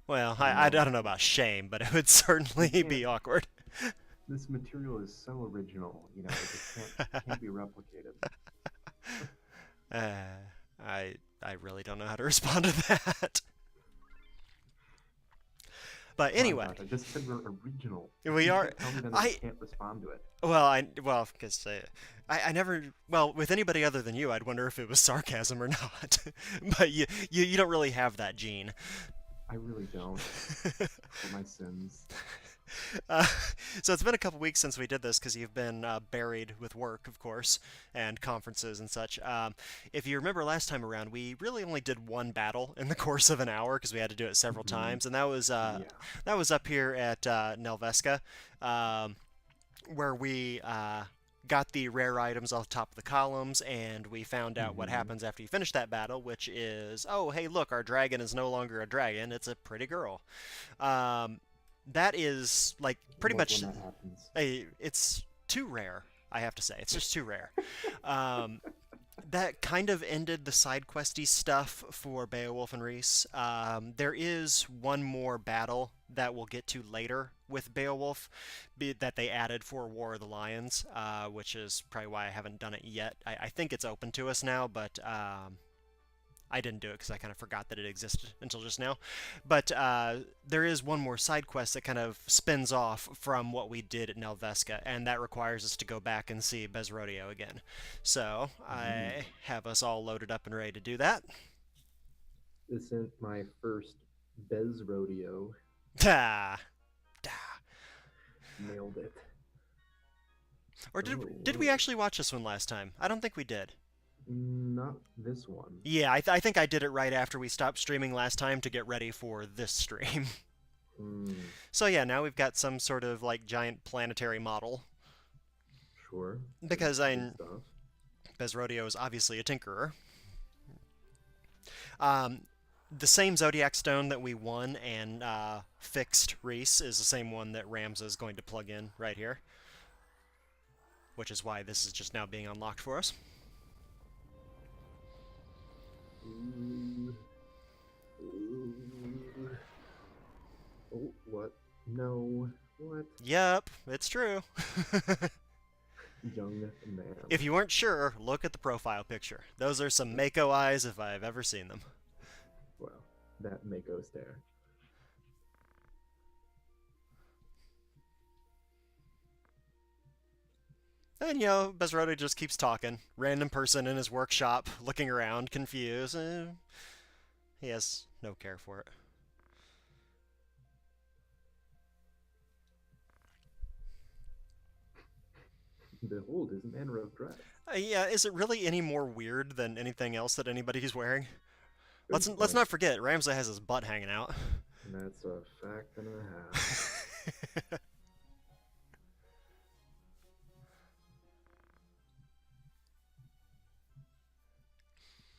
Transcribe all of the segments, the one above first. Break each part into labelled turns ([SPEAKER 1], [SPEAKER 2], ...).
[SPEAKER 1] Well,
[SPEAKER 2] I
[SPEAKER 1] I
[SPEAKER 2] know.
[SPEAKER 1] don't know about shame, but it would
[SPEAKER 2] You
[SPEAKER 1] certainly
[SPEAKER 2] can't.
[SPEAKER 1] be awkward.
[SPEAKER 2] This material is so original. It just can't be replicated.
[SPEAKER 1] uh, I really don't know how to respond to that. But
[SPEAKER 2] My
[SPEAKER 1] anyway,
[SPEAKER 2] gosh, I just said we're original.
[SPEAKER 1] we
[SPEAKER 2] You
[SPEAKER 1] are.
[SPEAKER 2] can't tell me that I
[SPEAKER 1] I
[SPEAKER 2] can't respond to it.
[SPEAKER 1] well because I never with anybody other than you, I'd wonder if it was sarcasm or not. But you don't really have that gene.
[SPEAKER 2] I really don't. For my sins.
[SPEAKER 1] Uh, so it's been a couple weeks since we did this because you've been buried with work, of course, and conferences and such. If you remember last time around, we really only did one battle in the course of an hour because we had to do it several
[SPEAKER 2] Hmm.
[SPEAKER 1] times, and
[SPEAKER 2] Yeah.
[SPEAKER 1] that was up here at Nelveska, um, where we got the rare items off the top of the columns, and we found out what
[SPEAKER 2] Hmm.
[SPEAKER 1] happens after you finish that battle, which is, oh, hey, look, our dragon is no longer a dragon; it's a pretty girl. Um, that is like pretty
[SPEAKER 2] Love when
[SPEAKER 1] much
[SPEAKER 2] that happens.
[SPEAKER 1] it's too rare. I have to say, it's just too rare. Um, that kind of ended the side questy stuff for Beowulf and Reese. There is one more battle that we'll get to later with Beowulf that they added for War of the Lions, which is probably why I haven't done it yet. I think it's open to us now, but I didn't do it because I kind of forgot that it existed until just now. But there is one more side quest that kind of spins off from what we did at Nelveska, and that requires us to go back and see Bezrodeo again. So
[SPEAKER 2] Mm.
[SPEAKER 1] I have us all loaded up and ready to do that.
[SPEAKER 2] This isn't my first Bez rodeo.
[SPEAKER 1] Da, da.
[SPEAKER 2] Nailed it.
[SPEAKER 1] Or
[SPEAKER 2] Oh,
[SPEAKER 1] did we
[SPEAKER 2] whoa.
[SPEAKER 1] actually watch this one last time? I don't think we did.
[SPEAKER 2] Not this one.
[SPEAKER 1] Yeah, I think I did it right after we stopped streaming last time to get ready for this stream.
[SPEAKER 2] Hmm.
[SPEAKER 1] So yeah, now we've got some sort of like giant planetary model
[SPEAKER 2] Sure.
[SPEAKER 1] because
[SPEAKER 2] Good
[SPEAKER 1] I
[SPEAKER 2] stuff.
[SPEAKER 1] Bezrodeo is obviously a tinkerer. Um, the same Zodiac stone that we won and fixed Reese is the same one that Ramza is going to plug in right here, which is why this is just now being unlocked for us.
[SPEAKER 2] Ooh. Ooh. Oh, what? No. What?
[SPEAKER 1] Yep, it's true.
[SPEAKER 2] Young man.
[SPEAKER 1] If you weren't sure, look at the profile picture. Those are some Mako eyes if I've ever seen them.
[SPEAKER 2] Well, that Mako stare.
[SPEAKER 1] And Bezroda just keeps talking. Random person in his workshop, looking around, confused. He has no care for it.
[SPEAKER 2] Behold his manner of dress.
[SPEAKER 1] Yeah, is it really any more weird than anything else that anybody's wearing?
[SPEAKER 2] Good
[SPEAKER 1] Let's
[SPEAKER 2] point.
[SPEAKER 1] not forget Ramsay has his butt hanging out.
[SPEAKER 2] That's a fact and a half.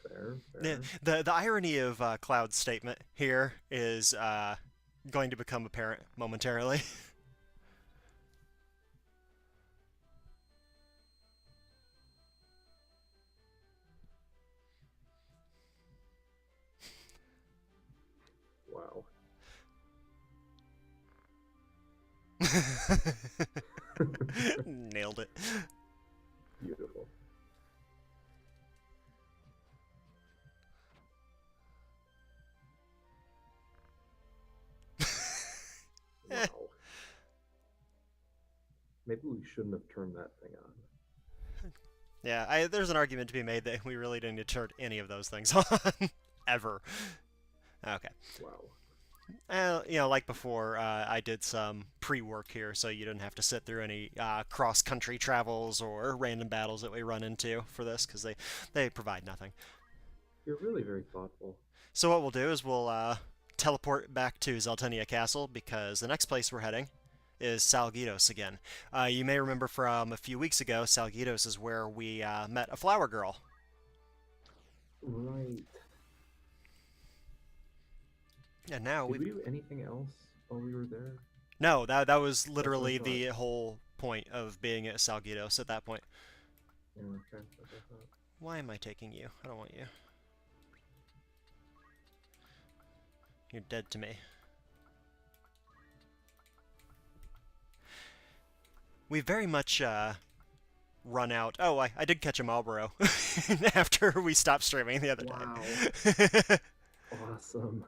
[SPEAKER 2] Fair, fair.
[SPEAKER 1] The irony of Cloud's statement here is going to become apparent momentarily.
[SPEAKER 2] Wow.
[SPEAKER 1] Nailed it.
[SPEAKER 2] Beautiful.
[SPEAKER 1] Eh,
[SPEAKER 2] Wow. Maybe we shouldn't have turned that thing on.
[SPEAKER 1] yeah, there's an argument to be made that we really didn't need to turn any of those things on ever. Okay.
[SPEAKER 2] Wow.
[SPEAKER 1] Like before, I did some pre-work here, so you didn't have to sit through any cross-country travels or random battles that we run into for this, because they provide nothing.
[SPEAKER 2] You're really very thoughtful.
[SPEAKER 1] So what we'll do is we'll teleport back to Zeltenia Castle, because the next place we're heading is Sal Ghidos again. You may remember from a few weeks ago, Sal Ghidos is where we met a flower girl.
[SPEAKER 2] Right.
[SPEAKER 1] And now
[SPEAKER 2] Did
[SPEAKER 1] we've...
[SPEAKER 2] we do anything else while we were there?
[SPEAKER 1] No, that was
[SPEAKER 2] That's what
[SPEAKER 1] literally
[SPEAKER 2] I thought.
[SPEAKER 1] the whole point of being at Sal Ghidos at that point.
[SPEAKER 2] Yeah, okay, that's what I thought.
[SPEAKER 1] Why am I taking you? I don't want you. You're dead to me. We very much run out. Oh, I did catch a Marlboro after we stopped streaming the other
[SPEAKER 2] Wow.
[SPEAKER 1] day.
[SPEAKER 2] Awesome.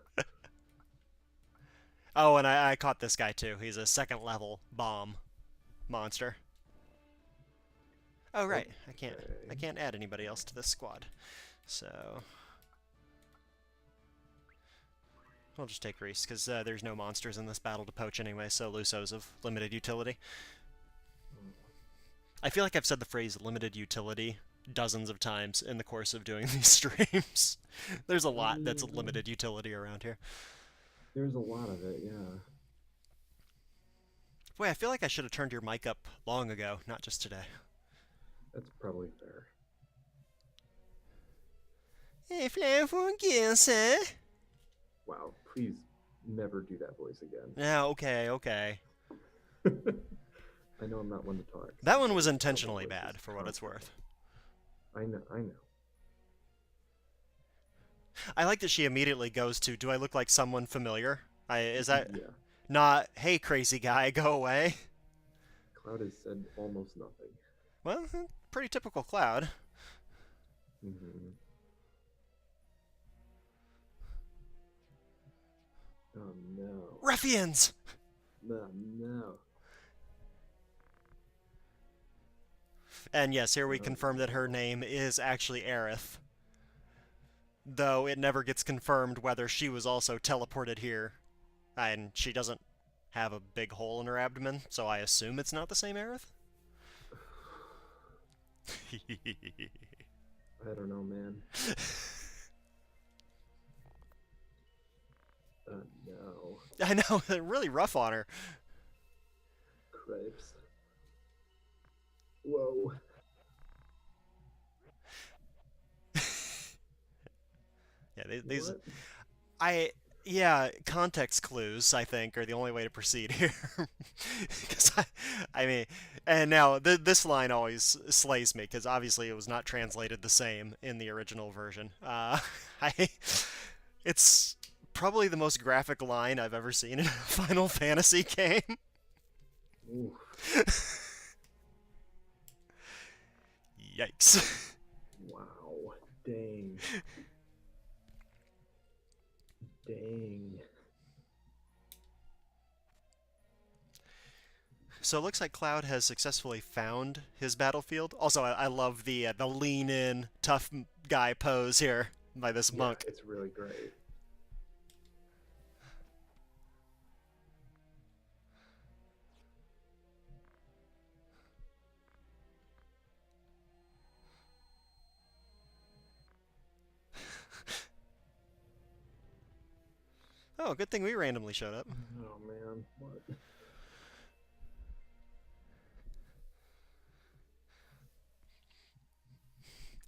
[SPEAKER 1] Oh, and I caught this guy too. He's a second level bomb monster. Oh right, I
[SPEAKER 2] Okay.
[SPEAKER 1] can't add anybody else to this squad. So we'll just take Reese because there's no monsters in this battle to poach anyway. So Luso's of limited utility. I feel like I've said the phrase limited utility dozens of times in the course of doing these streams. There's a lot that's limited utility around here.
[SPEAKER 2] There's a lot of it, yeah.
[SPEAKER 1] Boy, I feel like I should have turned your mic up long ago, not just today.
[SPEAKER 2] That's probably fair.
[SPEAKER 1] Hey, Flavor, guess, eh?
[SPEAKER 2] Wow, please never do that voice again.
[SPEAKER 1] Yeah, okay.
[SPEAKER 2] I know I'm not one to talk.
[SPEAKER 1] That one was intentionally bad, for what it's worth.
[SPEAKER 2] I know.
[SPEAKER 1] I like that she immediately goes to, do I look like someone familiar? Is that
[SPEAKER 2] Yeah.
[SPEAKER 1] not, hey, crazy guy, go away?
[SPEAKER 2] Cloud has said almost nothing.
[SPEAKER 1] Well, pretty typical Cloud.
[SPEAKER 2] Mm-hmm. Oh no.
[SPEAKER 1] Ruffians!
[SPEAKER 2] No, no.
[SPEAKER 1] And yes, here we confirm that her name is actually Aerith. Though it never gets confirmed whether she was also teleported here. And she doesn't have a big hole in her abdomen, so I assume it's not the same Aerith?
[SPEAKER 2] I don't know, man. No.
[SPEAKER 1] I know, really rough on her.
[SPEAKER 2] Cripes. Whoa.
[SPEAKER 1] Yeah, these
[SPEAKER 2] What?
[SPEAKER 1] yeah, context clues, I think, are the only way to proceed here. Because I mean, and now this line always slays me because obviously it was not translated the same in the original version. I, it's probably the most graphic line I've ever seen in a Final Fantasy game.
[SPEAKER 2] Ooh.
[SPEAKER 1] Yikes.
[SPEAKER 2] Wow. Dang. Dang.
[SPEAKER 1] So it looks like Cloud has successfully found his battlefield. Also, I love the lean-in, tough guy pose here by this monk.
[SPEAKER 2] Yeah, it's really great.
[SPEAKER 1] Oh, good thing we randomly showed up.
[SPEAKER 2] Oh man, what?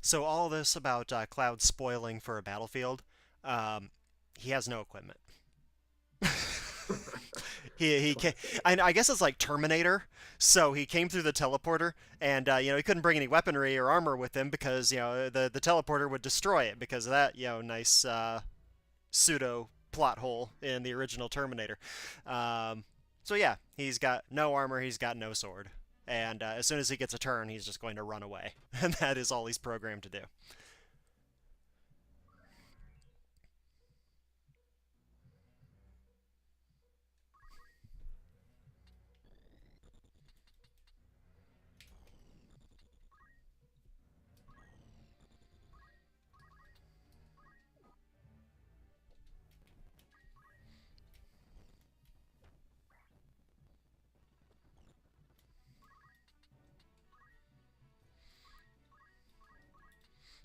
[SPEAKER 1] So all this about Cloud spoiling for a battlefield, he has no equipment. he came, I guess it's like Terminator. So he came through the teleporter, and he couldn't bring any weaponry or armor with him because the teleporter would destroy it because of that nice pseudo plot hole in the original Terminator. So yeah, he's got no armor, he's got no sword, and as soon as he gets a turn, he's just going to run away, and that is all he's programmed to do.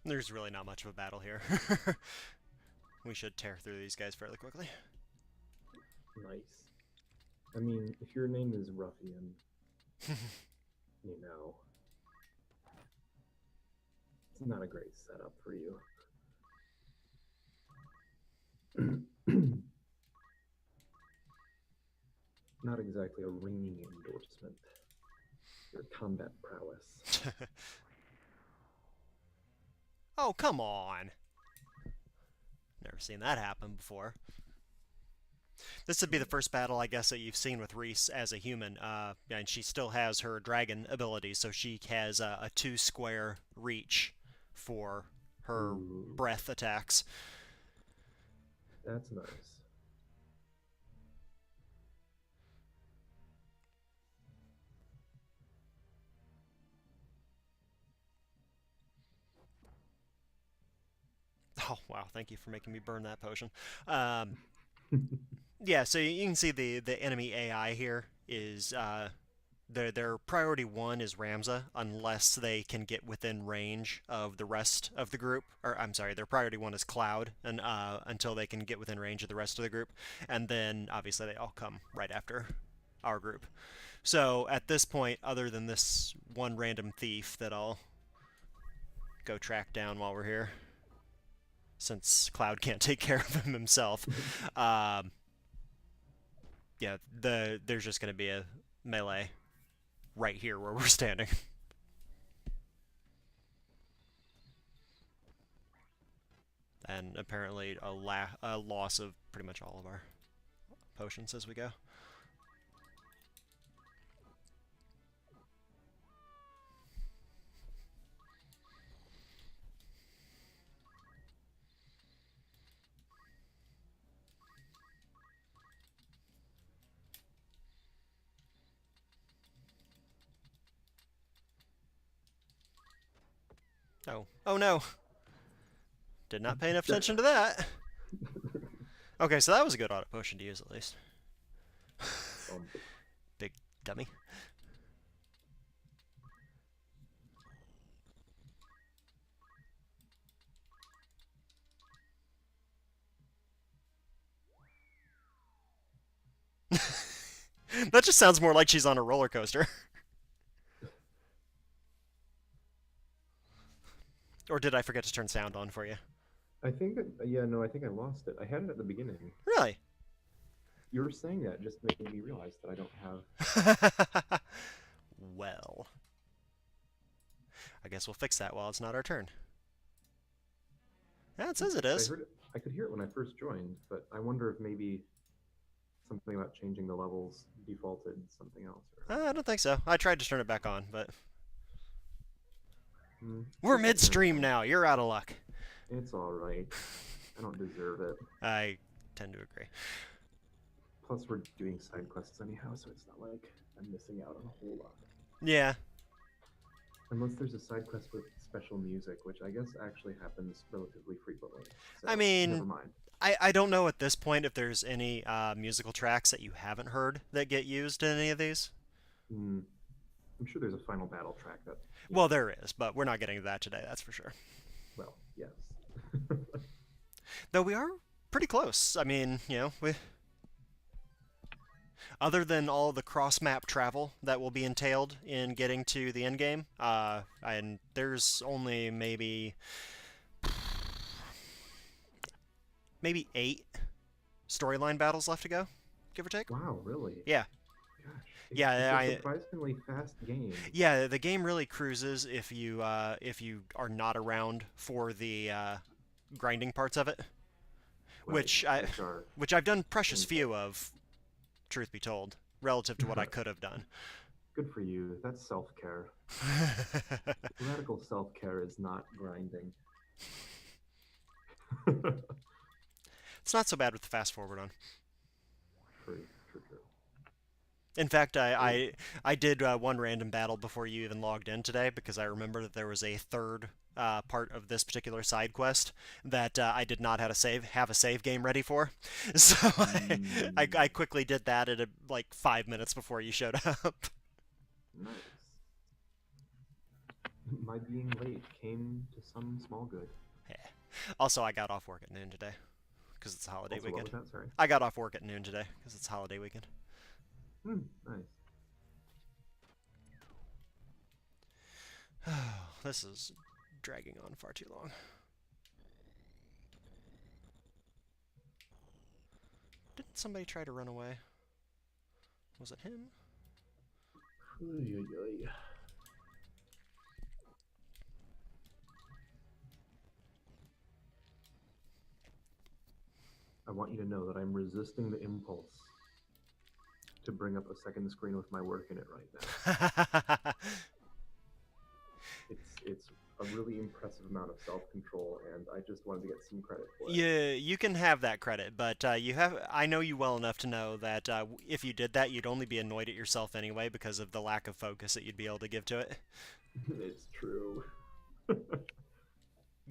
[SPEAKER 1] There's really not much of a battle here. We should tear through these guys fairly quickly.
[SPEAKER 2] Nice. I mean, if your name is Ruffian, you know, it's not a great setup for you. Not exactly a ringing endorsement. Your combat prowess.
[SPEAKER 1] Oh, come on. Never seen that happen before. This would be the first battle, I guess, that you've seen with Reese as a human, and she still has her dragon ability, so she has a 2 square reach for her
[SPEAKER 2] Ooh,
[SPEAKER 1] breath attacks.
[SPEAKER 2] that's nice.
[SPEAKER 1] Oh, wow, thank you for making me burn that potion. Um, yeah, so you can see the enemy AI here is their priority one is Ramza unless they can get within range of the rest of the group. Or I'm sorry, their priority one is Cloud, and until they can get within range of the rest of the group, and then obviously they all come right after our group. So at this point, other than this one random thief that I'll go track down while we're here, since Cloud can't take care of him himself, um, yeah, there's just going to be a melee right here where we're standing. And apparently a loss of pretty much all of our potions as we go. Oh. Oh no! Did not pay enough attention to that! Okay, so that was a good auto potion to use at least.
[SPEAKER 2] Um,
[SPEAKER 1] Big dummy. That just sounds more like she's on a roller coaster. Or did I forget to turn sound on for you?
[SPEAKER 2] I think that, yeah, no, I think I lost it. I had it at the beginning.
[SPEAKER 1] Really?
[SPEAKER 2] You were saying that just made me realize that I don't have.
[SPEAKER 1] Well, I guess we'll fix that while it's not our turn. Yeah, it says it
[SPEAKER 2] I
[SPEAKER 1] is.
[SPEAKER 2] heard it. I could hear it when I first joined, but I wonder if maybe something about changing the levels defaulted something else. Or...
[SPEAKER 1] I don't think so. I tried to turn it back on, but we're
[SPEAKER 2] it's okay,
[SPEAKER 1] midstream now. You're out of luck.
[SPEAKER 2] It's all right. I don't deserve it.
[SPEAKER 1] I tend to agree.
[SPEAKER 2] Plus, we're doing side quests anyhow, so it's not like I'm missing out on a whole lot.
[SPEAKER 1] Yeah.
[SPEAKER 2] Unless there's a side quest with special music, which I guess actually happens relatively frequently. So,
[SPEAKER 1] I mean,
[SPEAKER 2] never mind.
[SPEAKER 1] I don't know at this point if there's any musical tracks that you haven't heard that get used in any of these.
[SPEAKER 2] I'm sure there's a final battle track that.
[SPEAKER 1] Well, there is, but we're not getting to that today, that's for sure.
[SPEAKER 2] Well, yes.
[SPEAKER 1] Though we are pretty close. I mean, we. Other than all the cross-map travel that will be entailed in getting to the end game, and there's only maybe 8 storyline battles left to go, give or take.
[SPEAKER 2] Wow, really?
[SPEAKER 1] Yeah.
[SPEAKER 2] Gosh.
[SPEAKER 1] Yeah,
[SPEAKER 2] it's a surprisingly fast game.
[SPEAKER 1] Yeah, the game really cruises if you are not around for the grinding parts of it,
[SPEAKER 2] Right,
[SPEAKER 1] which I've done precious few of, truth be told, relative to what I could have done.
[SPEAKER 2] Good for you. That's self-care. Radical self-care is not grinding.
[SPEAKER 1] It's not so bad with the fast forward on.
[SPEAKER 2] True.
[SPEAKER 1] In fact, I did one random battle before you even logged in today because I remember that there was a third part of this particular side quest that I did not have a save game ready for. So I quickly did that at like 5 minutes before you showed up.
[SPEAKER 2] Nice. My being late came to some small good.
[SPEAKER 1] Yeah. Also, I got off work at noon today because it's a holiday
[SPEAKER 2] Also,
[SPEAKER 1] weekend.
[SPEAKER 2] what was that? Sorry.
[SPEAKER 1] I got off work at noon today because it's a holiday weekend.
[SPEAKER 2] Nice.
[SPEAKER 1] This is dragging on far too long. Didn't somebody try to run away? Was it him?
[SPEAKER 2] I want you to know that I'm resisting the impulse to bring up a second screen with my work in it right now. It's a really impressive amount of self-control, and I just wanted to get some credit for it.
[SPEAKER 1] Yeah, you can have that credit, but I know you well enough to know that if you did that, you'd only be annoyed at yourself anyway because of the lack of focus that you'd be able to give to it.
[SPEAKER 2] It's true.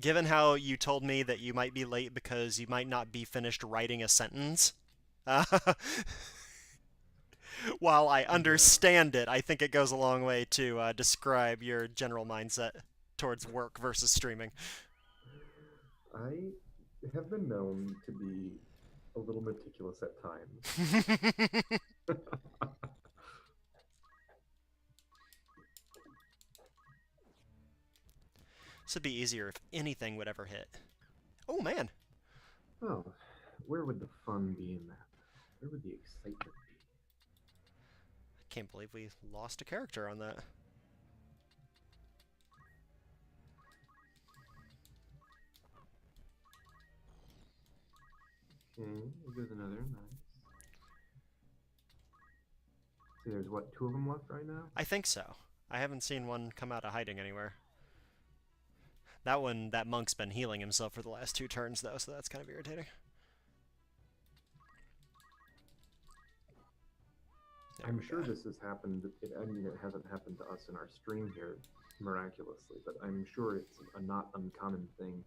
[SPEAKER 1] Given how you told me that you might be late because you might not be finished writing a sentence, uh, while I understand it, I think it goes a long way to describe your general mindset towards work versus streaming.
[SPEAKER 2] I have been known to be a little meticulous at times.
[SPEAKER 1] This would be easier if anything would ever hit. Oh man!
[SPEAKER 2] Oh, where would the fun be in that? Where would the excitement be?
[SPEAKER 1] I can't believe we lost a character on that.
[SPEAKER 2] Okay, there's another. Nice. See, there's what, 2 of them left right now?
[SPEAKER 1] I think so. I haven't seen one come out of hiding anywhere. That monk's been healing himself for the last 2 turns, though, so that's kind of irritating.
[SPEAKER 2] I'm sure this has happened. I mean, it hasn't happened to us in our stream here, miraculously, but I'm sure it's a not uncommon thing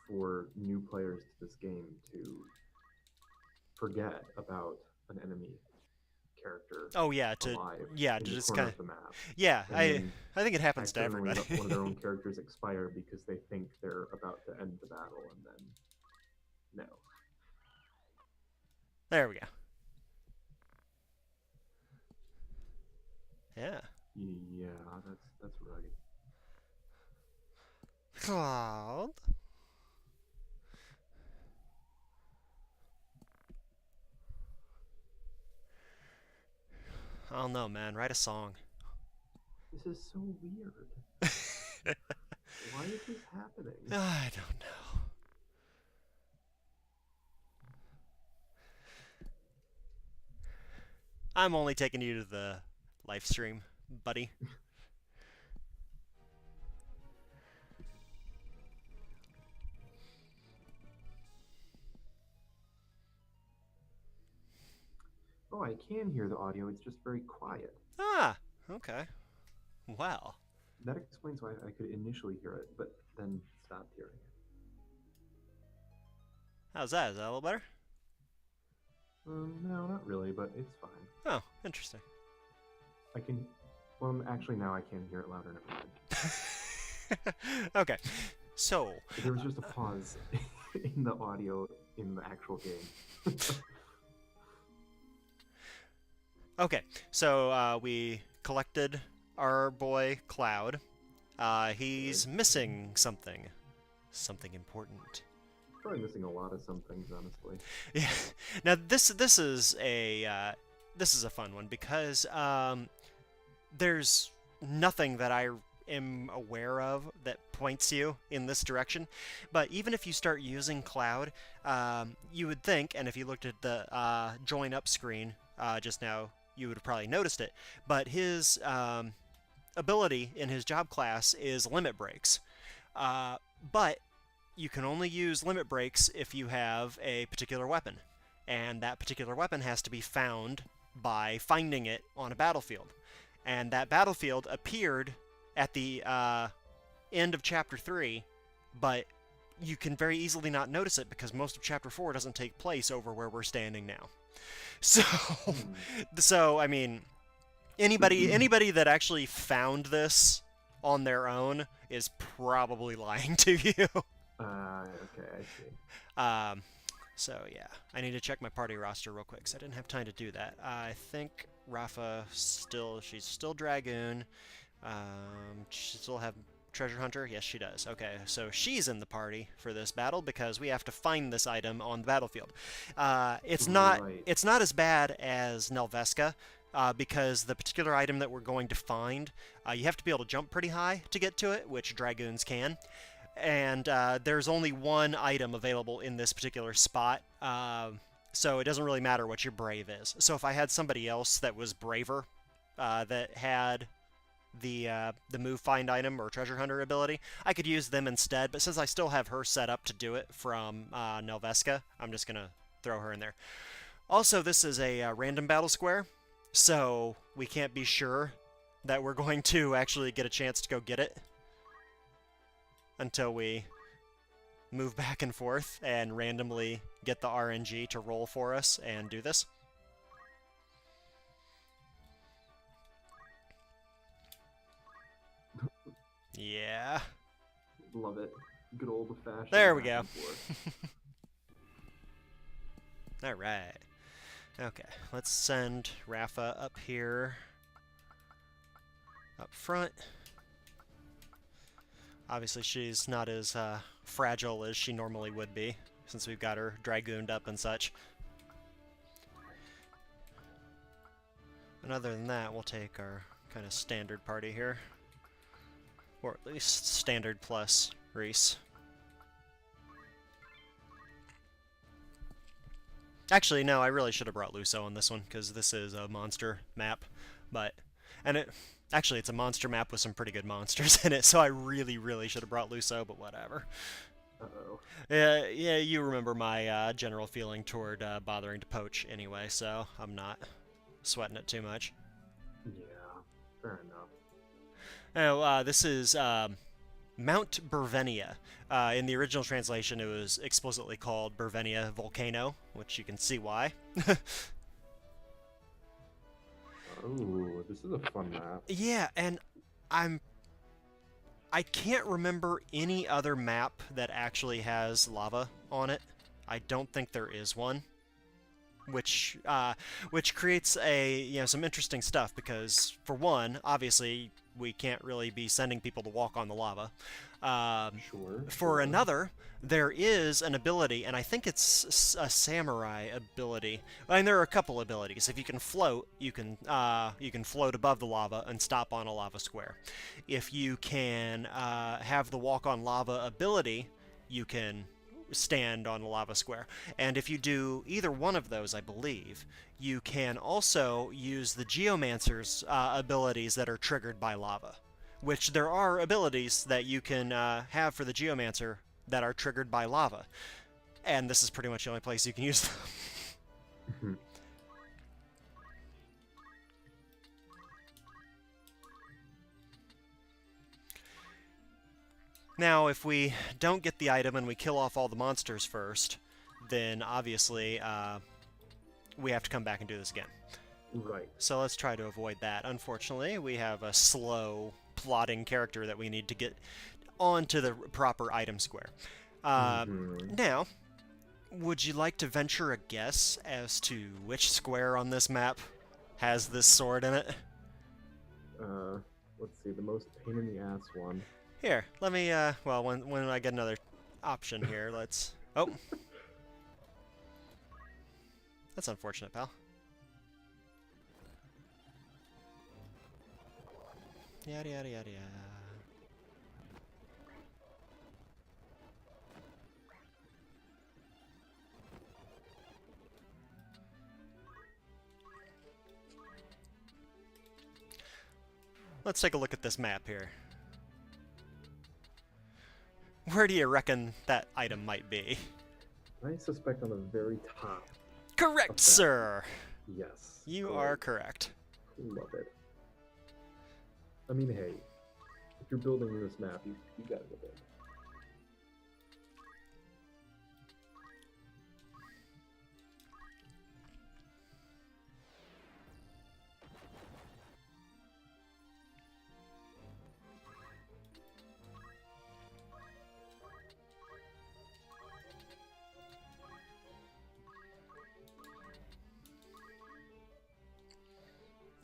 [SPEAKER 2] for new players to this game to forget about an enemy character.
[SPEAKER 1] Oh yeah,
[SPEAKER 2] to
[SPEAKER 1] just kind of
[SPEAKER 2] the map.
[SPEAKER 1] Yeah, I think it happens to
[SPEAKER 2] Accidentally
[SPEAKER 1] everybody.
[SPEAKER 2] let one of their own characters expire because they think they're about to end the battle, and then no.
[SPEAKER 1] There we go. Yeah.
[SPEAKER 2] Yeah, that's right.
[SPEAKER 1] Cloud. I don't know, man. Write a song.
[SPEAKER 2] This is so weird. Why is this happening?
[SPEAKER 1] I don't know. I'm only taking you to the live stream, buddy.
[SPEAKER 2] Oh, I can hear the audio. It's just very quiet.
[SPEAKER 1] Ah, okay. Well.
[SPEAKER 2] That explains why I could initially hear it, but then stopped hearing it.
[SPEAKER 1] How's that? Is that a little better?
[SPEAKER 2] No, not really, but it's fine.
[SPEAKER 1] Oh, interesting.
[SPEAKER 2] I can... Well, actually, now I can hear it louder. Never mind.
[SPEAKER 1] Okay, so...
[SPEAKER 2] There was just a pause in the audio in the actual game.
[SPEAKER 1] Okay, so we collected our boy Cloud. He's missing something. Something important.
[SPEAKER 2] Probably missing a lot of some things, honestly.
[SPEAKER 1] Yeah. Now this is a fun one because there's nothing that I am aware of that points you in this direction. But even if you start using Cloud, you would think, and if you looked at the join up screen just now, you would have probably noticed it. But his ability in his job class is limit breaks. But you can only use limit breaks if you have a particular weapon. And that particular weapon has to be found by finding it on a battlefield. And that battlefield appeared at the end of Chapter 3, but you can very easily not notice it because most of Chapter 4 doesn't take place over where we're standing now. So I mean, anybody that actually found this on their own is probably lying to you.
[SPEAKER 2] Okay, I see.
[SPEAKER 1] So yeah, I need to check my party roster real quick because I didn't have time to do that. I think Rafa she's still Dragoon. She still have Treasure Hunter? Yes, she does. Okay, so she's in the party for this battle because we have to find this item on the battlefield. It's not as bad as Nelveska because the particular item that we're going to find, you have to be able to jump pretty high to get to it, which Dragoons can. and there's only one item available in this particular spot, so it doesn't really matter what your brave is. So if I had somebody else that was braver, that had the move find item or treasure hunter ability, I could use them instead. But since I still have her set up to do it from Nelveska, I'm just gonna throw her in there. Also, this is a random battle square, so we can't be sure that we're going to actually get a chance to go get it until we move back and forth and randomly get the RNG to roll for us and do this. Yeah.
[SPEAKER 2] Love it. Good old-fashioned.
[SPEAKER 1] There we go. Alright. Okay, let's send Rafa up here. Up front. Obviously she's not as fragile as she normally would be, since we've got her dragooned up and such. And other than that, we'll take our kind of standard party here. Or at least standard plus Reese. Actually, no, I really should have brought Luso on this one, because this is a monster map. Actually, it's a monster map with some pretty good monsters in it, so I really, really should have brought Luso, but whatever.
[SPEAKER 2] Uh-oh.
[SPEAKER 1] Yeah, you remember my general feeling toward bothering to poach anyway, so I'm not sweating it too much.
[SPEAKER 2] Yeah, fair enough.
[SPEAKER 1] Oh, this is Mount Bervenia. In the original translation, it was explicitly called Bervenia Volcano, which you can see why.
[SPEAKER 2] Oh, this is a fun map.
[SPEAKER 1] Yeah, and I can't remember any other map that actually has lava on it. I don't think there is one. Which creates some interesting stuff, because for one, obviously we can't really be sending people to walk on the lava. For another, there is an ability, and I think it's a samurai ability. I mean, there are a couple abilities. If you can float, you can float above the lava and stop on a lava square. If you can have the walk on lava ability, you can stand on a lava square. And if you do either one of those, I believe, you can also use the Geomancer's abilities that are triggered by lava. Which there are abilities that you can have for the Geomancer that are triggered by lava. And this is pretty much the only place you can use them. Now, if we don't get the item and we kill off all the monsters first, then obviously we have to come back and do this again.
[SPEAKER 2] Right.
[SPEAKER 1] So let's try to avoid that. Unfortunately, we have a slow, plodding character that we need to get onto the proper item square. Now, would you like to venture a guess as to which square on this map has this sword in it?
[SPEAKER 2] Let's see, the most pain in the ass one.
[SPEAKER 1] Here, let me, well, when I get another option here, let's... Oh! That's unfortunate, pal. Yada yada yada yada. Let's take a look at this map here. Where do you reckon that item might be?
[SPEAKER 2] I suspect on the very top.
[SPEAKER 1] Correct, sir!
[SPEAKER 2] Yes.
[SPEAKER 1] You are correct.
[SPEAKER 2] Love it. I mean, hey, if you're building this map, you gotta go big.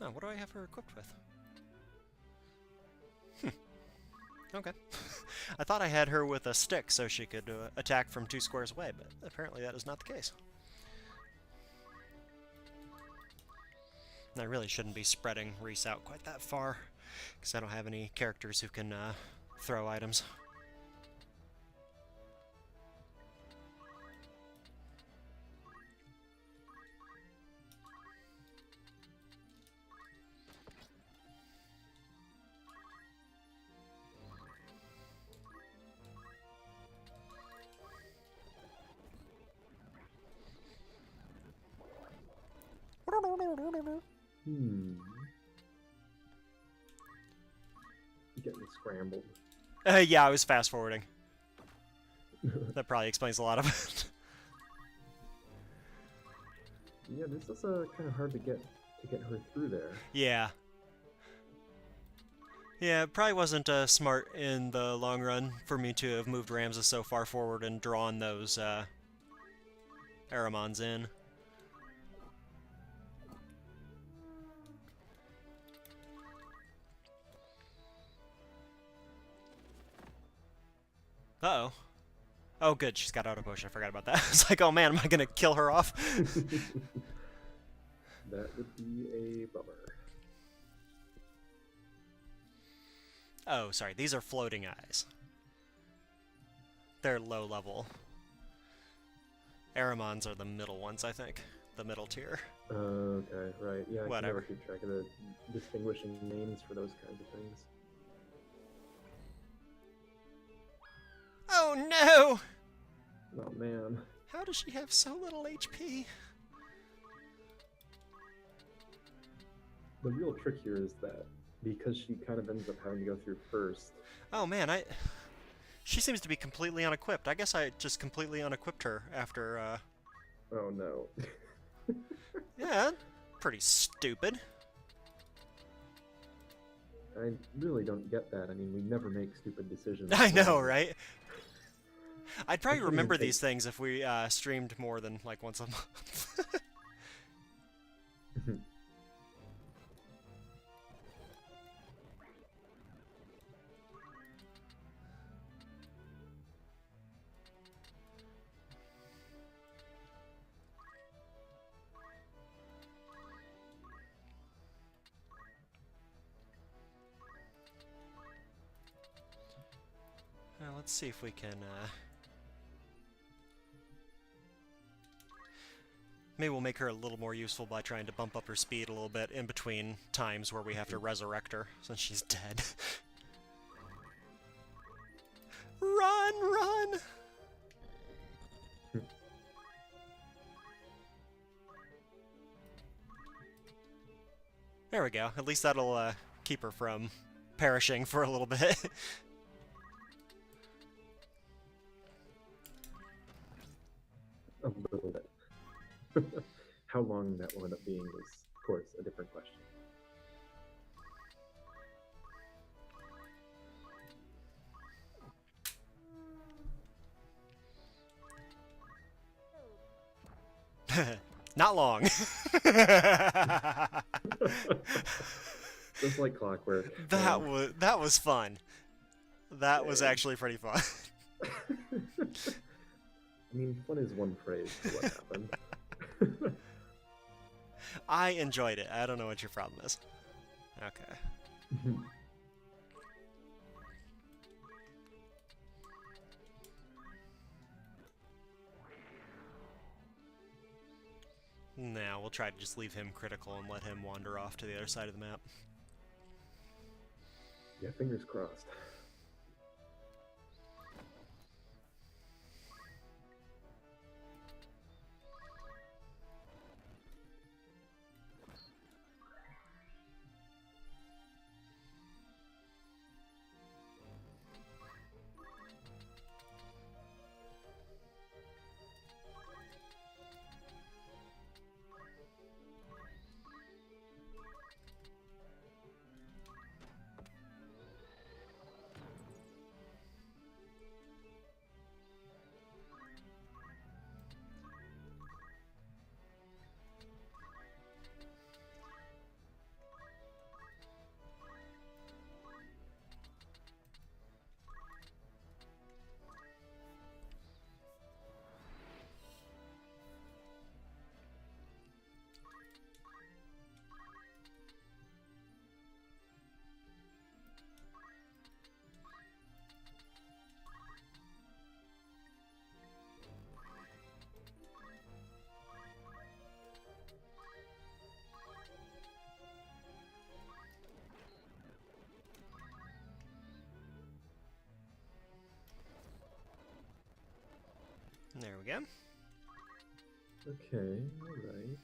[SPEAKER 1] Oh, what do I have her equipped with? Okay. I thought I had her with a stick so she could attack from 2 squares away, but apparently that is not the case. And I really shouldn't be spreading Reese out quite that far, because I don't have any characters who can throw items.
[SPEAKER 2] Hmm. Getting scrambled.
[SPEAKER 1] Yeah, I was fast forwarding. That probably explains a lot of it.
[SPEAKER 2] Yeah, this is kind of hard to get her through there.
[SPEAKER 1] Yeah. Yeah, it probably wasn't smart in the long run for me to have moved Ramses so far forward and drawn those Aramons in. Uh-oh. Oh, good, she's got auto potion. I forgot about that. I was like, oh man, am I gonna kill her off?
[SPEAKER 2] That would be a bummer.
[SPEAKER 1] Oh, sorry, these are floating eyes. They're low level. Aramons are the middle ones, I think. The middle tier.
[SPEAKER 2] Okay, right. Yeah, I can
[SPEAKER 1] Whatever.
[SPEAKER 2] never keep track of the distinguishing names for those kinds of things.
[SPEAKER 1] Oh no!
[SPEAKER 2] Oh man.
[SPEAKER 1] How does she have so little HP?
[SPEAKER 2] The real trick here is that because she kind of ends up having to go through first.
[SPEAKER 1] Oh man, she seems to be completely unequipped. I guess I just completely unequipped her after,
[SPEAKER 2] Oh no.
[SPEAKER 1] Yeah, pretty stupid.
[SPEAKER 2] I really don't get that. I mean, we never make stupid decisions.
[SPEAKER 1] I know, right? I'd probably
[SPEAKER 2] couldn't
[SPEAKER 1] remember
[SPEAKER 2] even
[SPEAKER 1] these things if we streamed more than, like, once a month. Well, let's see if we can, maybe we'll make her a little more useful by trying to bump up her speed a little bit in between times where we have to resurrect her, since she's dead. Run, run! There we go. At least that'll, keep her from perishing for a little bit.
[SPEAKER 2] A little bit. How long that will end up being is, of course, a different question.
[SPEAKER 1] Not long.
[SPEAKER 2] Just like clockwork.
[SPEAKER 1] That was fun. That was actually pretty fun.
[SPEAKER 2] I mean, fun is one phrase for what happened.
[SPEAKER 1] I enjoyed it. I don't know what your problem is. Okay. Now we'll try to just leave him critical and let him wander off to the other side of the map.
[SPEAKER 2] Yeah, fingers crossed.
[SPEAKER 1] There we go.
[SPEAKER 2] Okay, alright.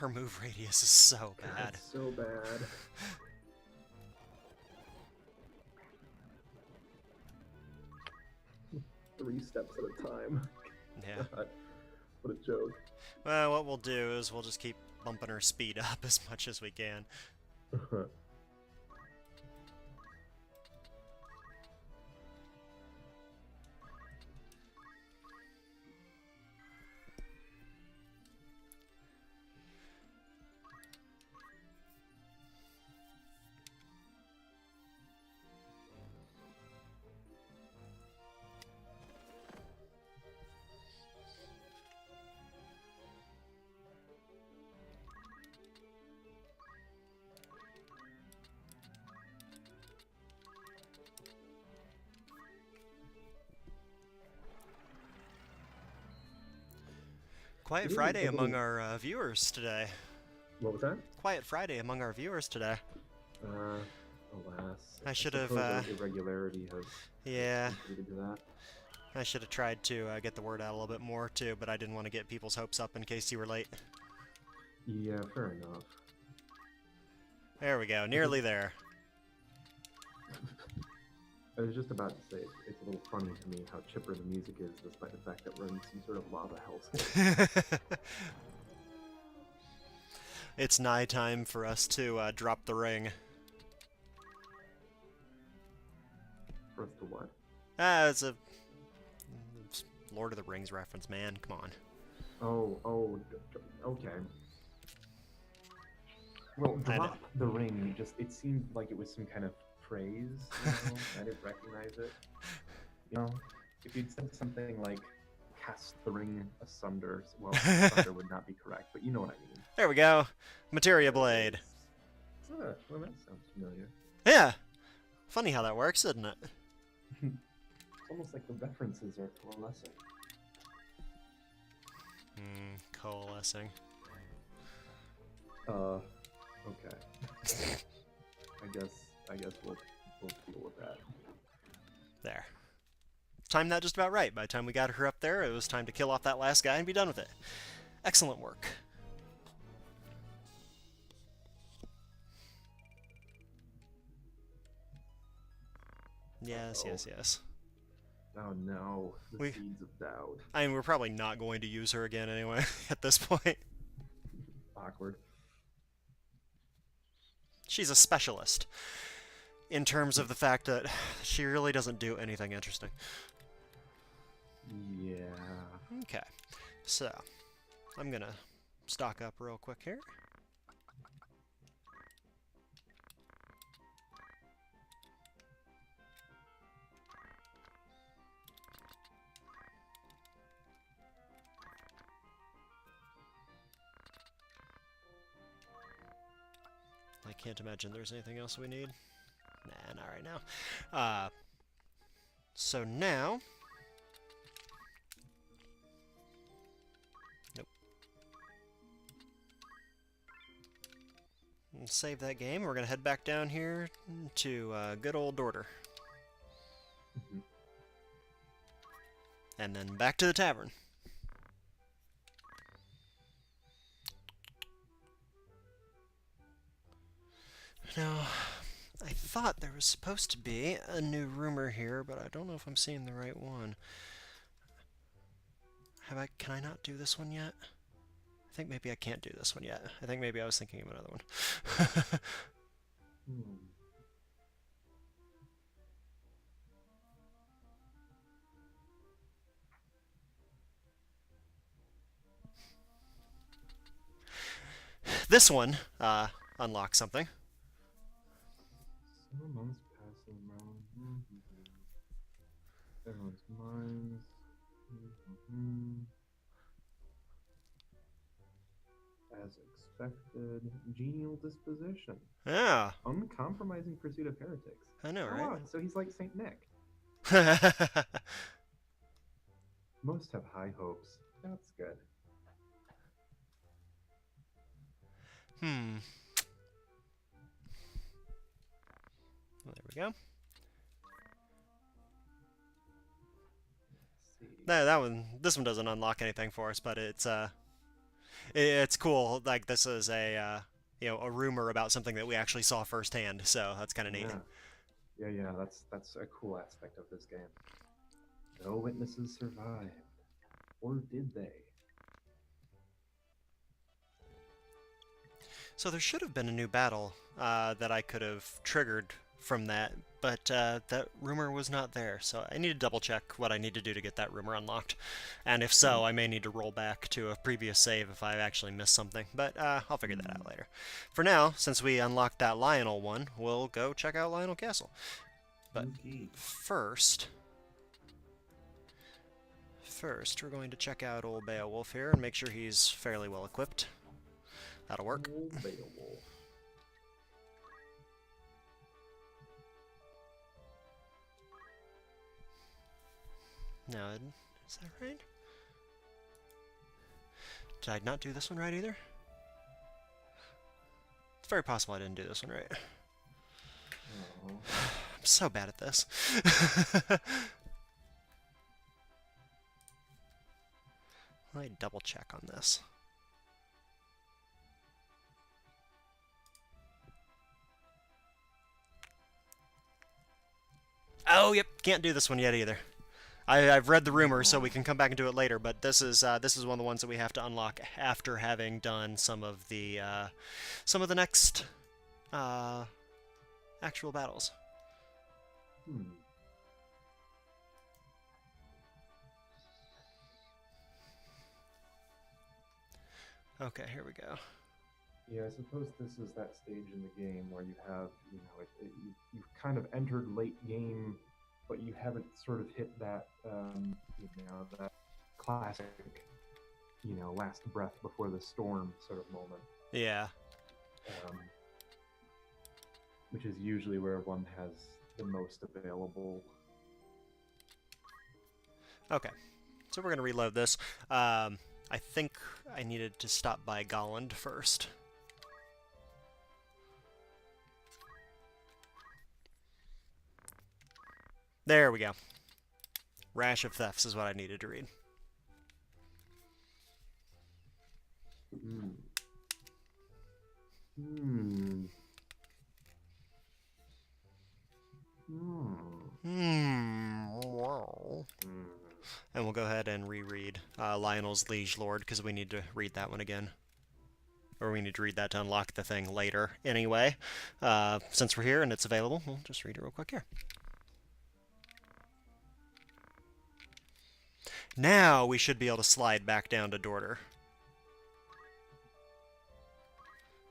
[SPEAKER 1] Her move radius is so bad.
[SPEAKER 2] It's so bad. Three steps at a time.
[SPEAKER 1] Yeah.
[SPEAKER 2] God, what a joke.
[SPEAKER 1] Well, what we'll do is we'll just keep bumping her speed up as much as we can. Quiet Friday among our viewers today.
[SPEAKER 2] What was that?
[SPEAKER 1] Quiet Friday among our viewers today.
[SPEAKER 2] Alas.
[SPEAKER 1] I should have.
[SPEAKER 2] Irregularity has contributed to that.
[SPEAKER 1] I should have tried to get the word out a little bit more too, but I didn't want to get people's hopes up in case you were late.
[SPEAKER 2] Yeah, fair enough.
[SPEAKER 1] There we go, nearly there.
[SPEAKER 2] I was just about to say, it's a little funny to me how chipper the music is, despite the fact that we're in some sort of lava hellscape.
[SPEAKER 1] It's nigh time for us to drop the ring.
[SPEAKER 2] For us to what?
[SPEAKER 1] It's a Lord of the Rings reference, man. Come on.
[SPEAKER 2] Oh, okay. Well, drop the ring. It seemed like it was some kind of phrase. I didn't recognize it. If you'd said something like "cast the ring asunder," well, asunder would not be correct, but you know what I mean.
[SPEAKER 1] There we go. Materia blade.
[SPEAKER 2] Well, that sounds familiar.
[SPEAKER 1] Yeah. Funny how that works, isn't it?
[SPEAKER 2] It's almost like the references are coalescing.
[SPEAKER 1] Coalescing.
[SPEAKER 2] Okay. I guess we'll deal with that.
[SPEAKER 1] There. Timed that just about right. By the time we got her up there, it was time to kill off that last guy and be done with it. Excellent work. Yes, yes, yes.
[SPEAKER 2] Oh no, the seeds of doubt.
[SPEAKER 1] I mean, we're probably not going to use her again anyway, at this point.
[SPEAKER 2] Awkward.
[SPEAKER 1] She's a specialist, in terms of the fact that she really doesn't do anything interesting.
[SPEAKER 2] Yeah.
[SPEAKER 1] Okay, so, I'm gonna stock up real quick here. I can't imagine there's anything else we need. Nah, not right now. So now... Nope. We'll save that game. We're going to head back down here to good old Dorter. And then back to the tavern. Now, I thought there was supposed to be a new rumor here, but I don't know if I'm seeing the right one. Can I not do this one yet? I think maybe I can't do this one yet. I think maybe I was thinking of another one. This one unlocks something.
[SPEAKER 2] Months passing around. Everyone's minds. As expected, genial disposition.
[SPEAKER 1] Yeah.
[SPEAKER 2] Uncompromising pursuit of heretics.
[SPEAKER 1] I know, right?
[SPEAKER 2] Oh, so he's like Saint Nick. Most have high hopes. That's good.
[SPEAKER 1] Well, there we go. No, this one doesn't unlock anything for us, but it's It's cool. Like this is a rumor about something that we actually saw firsthand. So that's kind of neat.
[SPEAKER 2] Yeah, yeah. That's a cool aspect of this game. No witnesses survived, or did they?
[SPEAKER 1] So there should have been a new battle that I could have triggered from that, but that rumor was not there. So I need to double check what I need to do to get that rumor unlocked. And if
[SPEAKER 2] Hmm.
[SPEAKER 1] so, I may need to roll back to a previous save if I actually missed something. But I'll figure that out later. For now, since we unlocked that Lionel one, we'll go check out Lionel Castle. But
[SPEAKER 2] Okay.
[SPEAKER 1] first we're going to check out old Beowulf here and make sure he's fairly well equipped. That'll work.
[SPEAKER 2] Old Beowulf.
[SPEAKER 1] No, is that right? Did I not do this one right either? It's very possible I didn't do this one right.
[SPEAKER 2] Oh.
[SPEAKER 1] I'm so bad at this. Let me double check on this. Oh, yep, can't do this one yet either. I've read the rumor, so we can come back and do it later. But this is one of the ones that we have to unlock after having done some of the next actual battles.
[SPEAKER 2] Hmm.
[SPEAKER 1] Okay, here we go.
[SPEAKER 2] Yeah, I suppose this is that stage in the game where you have, you've kind of entered late game, but you haven't sort of hit that, that classic, last breath before the storm sort of moment.
[SPEAKER 1] Yeah.
[SPEAKER 2] Which is usually where one has the most available.
[SPEAKER 1] Okay, so we're gonna reload this. I think I needed to stop by Golland first. There we go. Rash of Thefts is what I needed to read.
[SPEAKER 2] Hmm. Hmm.
[SPEAKER 1] Wow. And we'll go ahead and reread Lionel's Liege Lord, because we need to read that one again. Or we need to read that to unlock the thing later anyway. Since we're here and it's available, we'll just read it real quick here. Now we should be able to slide back down to Dorter.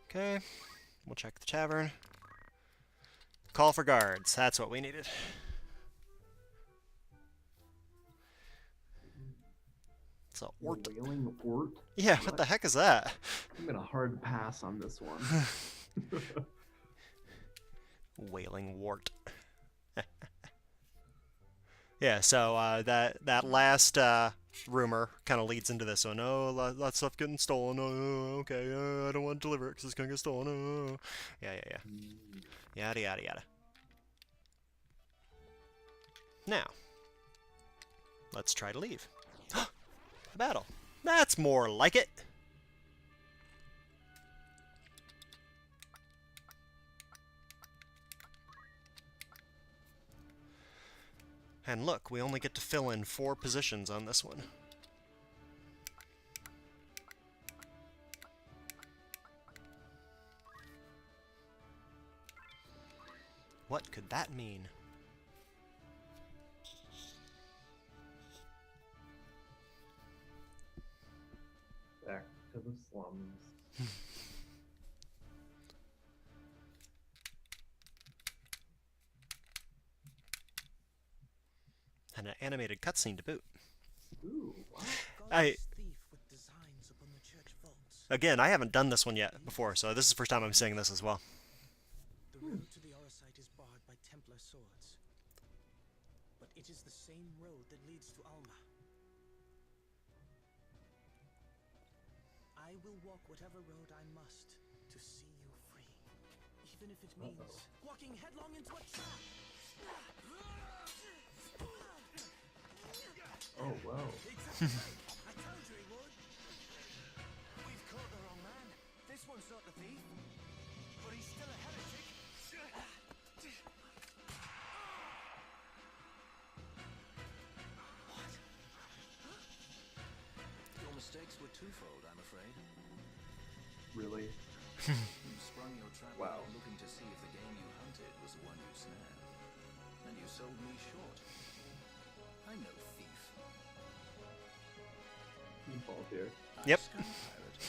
[SPEAKER 1] Okay, we'll check the tavern. Call for guards, that's what we needed. It's a Ort.
[SPEAKER 2] Wailing Ort?
[SPEAKER 1] Yeah, what the heck is that?
[SPEAKER 2] I'm gonna hard pass on this one.
[SPEAKER 1] Wailing Wart. Yeah, so that last rumor kind of leads into this one. Oh, that stuff getting stolen. Oh, okay, I don't want to deliver it because it's gonna get stolen. Oh, yeah. Yada yada yada. Now, let's try to leave. A battle. That's more like it. And look, we only get to fill in 4 positions on this one. What could that mean?
[SPEAKER 2] Back to the slums.
[SPEAKER 1] And an animated cutscene to boot.
[SPEAKER 2] Ooh, wow.
[SPEAKER 1] Again, I haven't done this one yet before, so this is the first time I'm seeing this as well.
[SPEAKER 3] The road to the Orosite is barred by Templar swords, but it is the same road that leads to Alma. I will walk whatever road I must to see you free, even if it means walking headlong into a trap.
[SPEAKER 2] Oh, wow.
[SPEAKER 3] I told you he would. We've come
[SPEAKER 4] mistakes were twofold, I'm afraid.
[SPEAKER 2] Really?
[SPEAKER 4] You sprung your trap
[SPEAKER 2] Wow.
[SPEAKER 4] looking to see if the game you hunted was the one you snared. And you sold me short. I'm no thief.
[SPEAKER 2] You Balthier.
[SPEAKER 1] Yep.
[SPEAKER 4] I'm a pirate.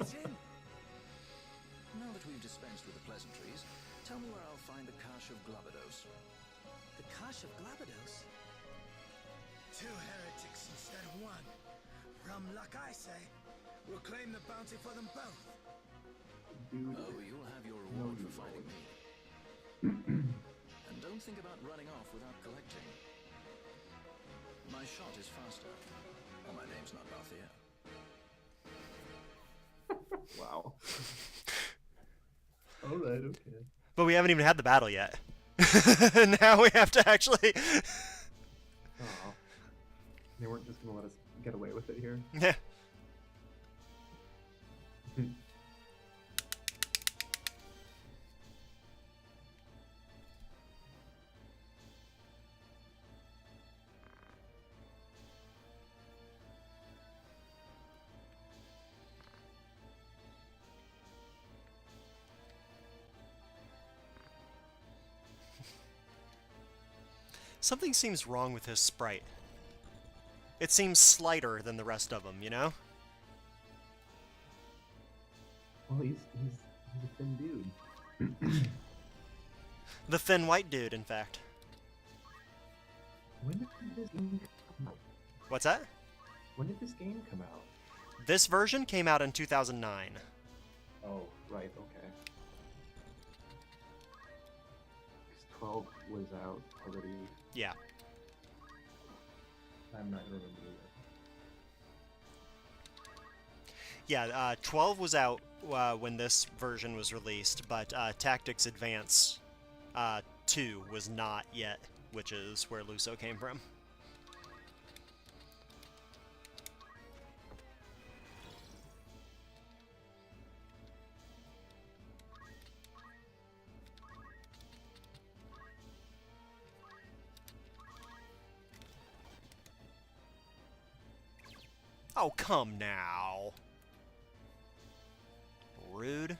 [SPEAKER 4] It's him! Now that we've dispensed with the pleasantries, tell me where I'll find the cache of Glabados.
[SPEAKER 3] The Cache of Glabados? 2 heretics instead of 1. Rum luck, I say. We'll claim the bounty for them both.
[SPEAKER 2] Dude.
[SPEAKER 4] Oh, you'll have your
[SPEAKER 2] No,
[SPEAKER 4] reward
[SPEAKER 2] you
[SPEAKER 4] for finding me. And don't think about running off without collecting. My shot is faster, and my name's not Balthier.
[SPEAKER 2] Wow. Alright, okay.
[SPEAKER 1] But we haven't even had the battle yet. Now we have to actually...
[SPEAKER 2] Aw. They weren't just gonna let us get away with it here.
[SPEAKER 1] Yeah. Something seems wrong with his sprite. It seems slighter than the rest of them, you know?
[SPEAKER 2] Well, he's a thin dude.
[SPEAKER 1] The thin white dude, in fact.
[SPEAKER 2] When did this game come out?
[SPEAKER 1] What's that?
[SPEAKER 2] When did this game come out?
[SPEAKER 1] This version came out in 2009.
[SPEAKER 2] Oh, right, okay. 'Cause 12 was out already.
[SPEAKER 1] Yeah.
[SPEAKER 2] I'm not remembering
[SPEAKER 1] Yeah, 12 was out when this version was released, but Tactics Advance 2 was not yet, which is where Luso came from. Oh, come now. Rude.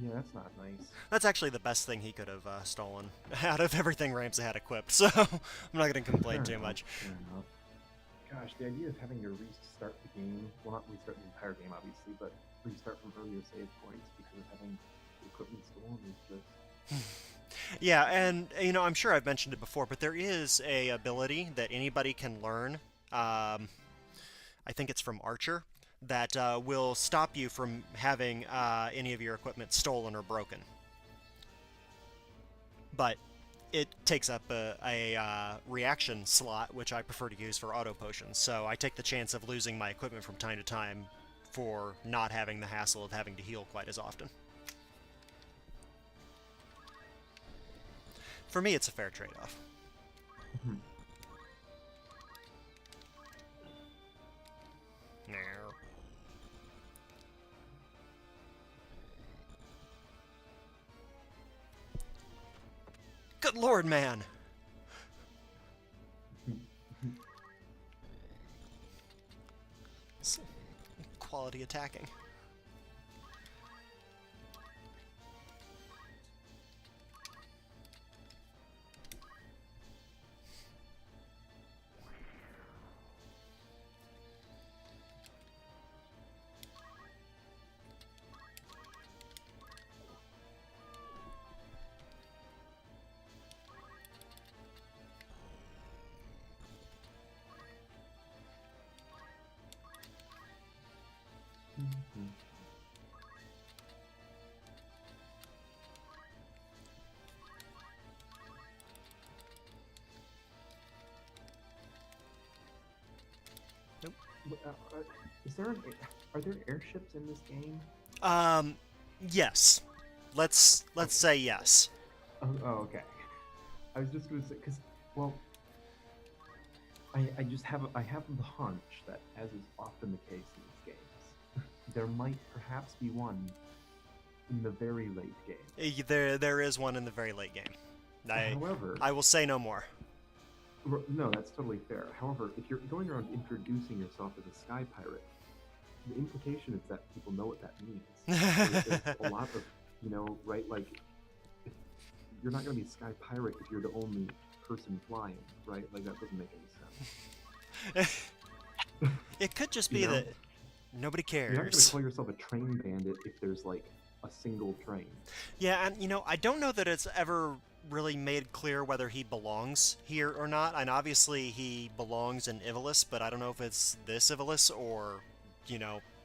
[SPEAKER 2] Yeah, that's not nice.
[SPEAKER 1] That's actually the best thing he could have stolen out of everything Ramsey had equipped, so I'm not going to complain
[SPEAKER 2] Fair
[SPEAKER 1] too
[SPEAKER 2] enough,
[SPEAKER 1] much.
[SPEAKER 2] fair enough. Gosh, the idea of having to restart the game, well, not restart the entire game, obviously, but restart from earlier save points because of having the equipment stolen is just...
[SPEAKER 1] Yeah, and, you know, I'm sure I've mentioned it before, but there is a ability that anybody can learn. I think it's from Archer, that will stop you from having any of your equipment stolen or broken. But it takes up a reaction slot, which I prefer to use for auto potions, so I take the chance of losing my equipment from time to time for not having the hassle of having to heal quite as often. For me, it's a fair trade-off. No. Good lord, man! Quality attacking.
[SPEAKER 2] Is there are there airships in this game?
[SPEAKER 1] Yes. Let's say yes.
[SPEAKER 2] Oh, okay. I was just going to say, because, well, I just have the hunch that, as is often the case in these games, there might perhaps be one in the very late game.
[SPEAKER 1] There is one in the very late game.
[SPEAKER 2] However,
[SPEAKER 1] I will say no more.
[SPEAKER 2] No, that's totally fair. However, if you're going around introducing yourself as a sky pirate, the implication is that people know what that means. So there's a lot of, right? Like, if you're not going to be a sky pirate if you're the only person flying, right? Like, that doesn't make any sense.
[SPEAKER 1] It could just
[SPEAKER 2] You
[SPEAKER 1] be
[SPEAKER 2] know?
[SPEAKER 1] that nobody
[SPEAKER 2] You're not going to
[SPEAKER 1] cares.
[SPEAKER 2] call yourself a train bandit if there's, like, a single train.
[SPEAKER 1] Yeah, and I don't know that it's ever really made clear whether he belongs here or not. And obviously he belongs in Ivalice, but I don't know if it's this Ivalice or,